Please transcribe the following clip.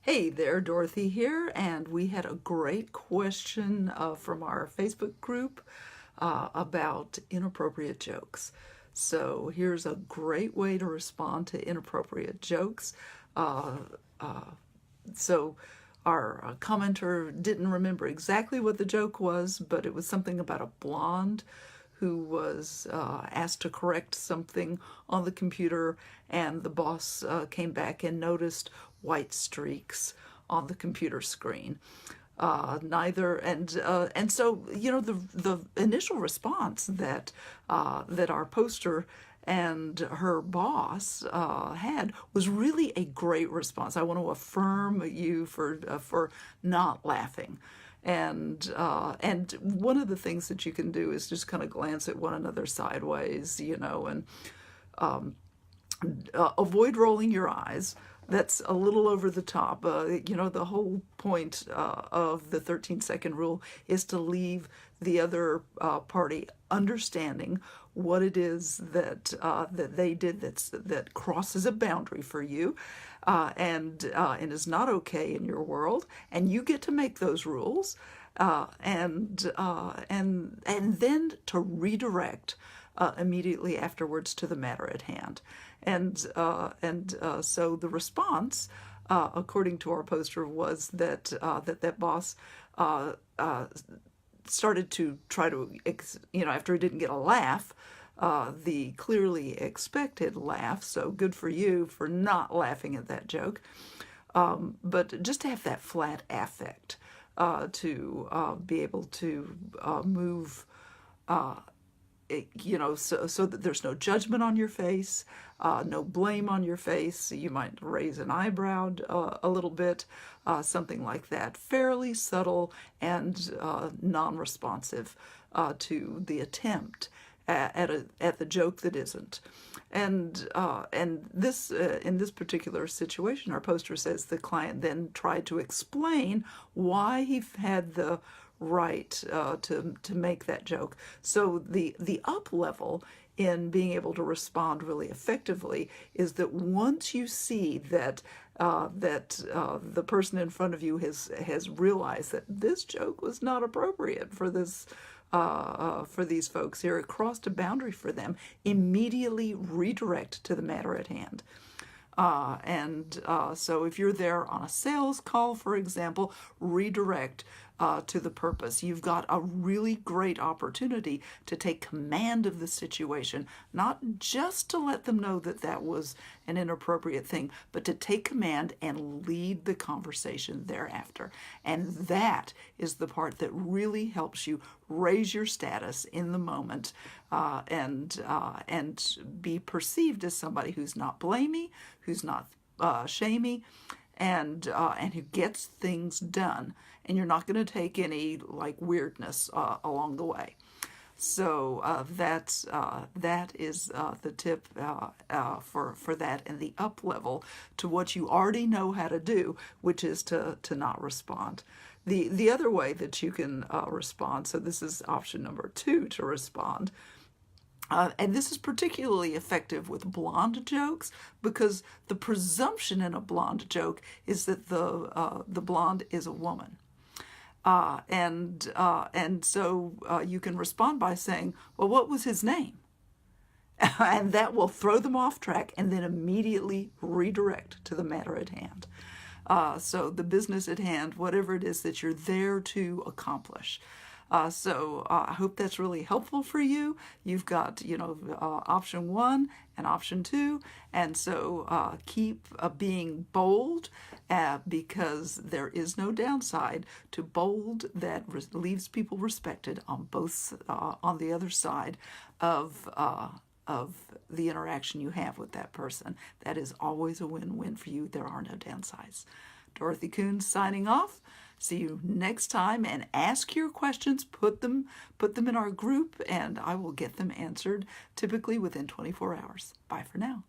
Hey there, Dorothy here, and we had a great question from our Facebook group about inappropriate jokes. So here's a great way to respond to inappropriate jokes. Uh, uh, so our commenter didn't remember exactly what the joke was, but it was something about a blonde who was asked to correct something on the computer, and the boss came back and noticed white streaks on the computer screen. And so the initial response that our poster and her boss had was really a great response. I want to affirm you for not laughing. And one of the things that you can do is just kind of glance at one another sideways, and avoid rolling your eyes. That's a little over the top. The whole point of the 13-second rule is to leave the other party understanding what it is that they did that crosses a boundary for you, and is not okay in your world, and you get to make those rules, and then to redirect immediately afterwards to the matter at hand. So the response, according to our poster, was that that boss started to try to, after he didn't get a laugh, the clearly expected laugh. So good for you for not laughing at that joke. But just to have that flat affect, to be able to move, so that there's no judgment on your face, no blame on your face. You might raise an eyebrow a little bit, something like that. Fairly subtle and non-responsive to the attempt at the joke that isn't. And this in this particular situation, our poster says the client then tried to explain why he had the right to make that joke. So the up level in being able to respond really effectively is that once you see that the person in front of you has realized that this joke was not appropriate for this for these folks here, it crossed a boundary for them, immediately redirect to the matter at hand. So if you're there on a sales call, for example, redirect to the purpose. You've got a really great opportunity to take command of the situation, not just to let them know that that was an inappropriate thing, but to take command and lead the conversation thereafter. And that is the part that really helps you raise your status in the moment, and be perceived as somebody who's not blamey, who's not shamey, and who gets things done. And you're not going to take any weirdness along the way. So that is the tip for that, and the up level to what you already know how to do, which is to not respond. The other way that you can respond, so this is option number 2, to respond. And this is particularly effective with blonde jokes, because the presumption in a blonde joke is that the blonde is a woman. And so you can respond by saying, well, what was his name? And that will throw them off track and then immediately redirect to the matter at hand. So the business at hand, whatever it is that you're there to accomplish. So I hope that's really helpful for you. You've got, option 1 and option 2. And so keep being bold, because there is no downside to bold that leaves people respected on both, on the other side of the interaction you have with that person. That is always a win-win for you. There are no downsides. Dorothy Coons signing off. See you next time, and ask your questions, put them in our group, and I will get them answered typically within 24 hours. Bye for now.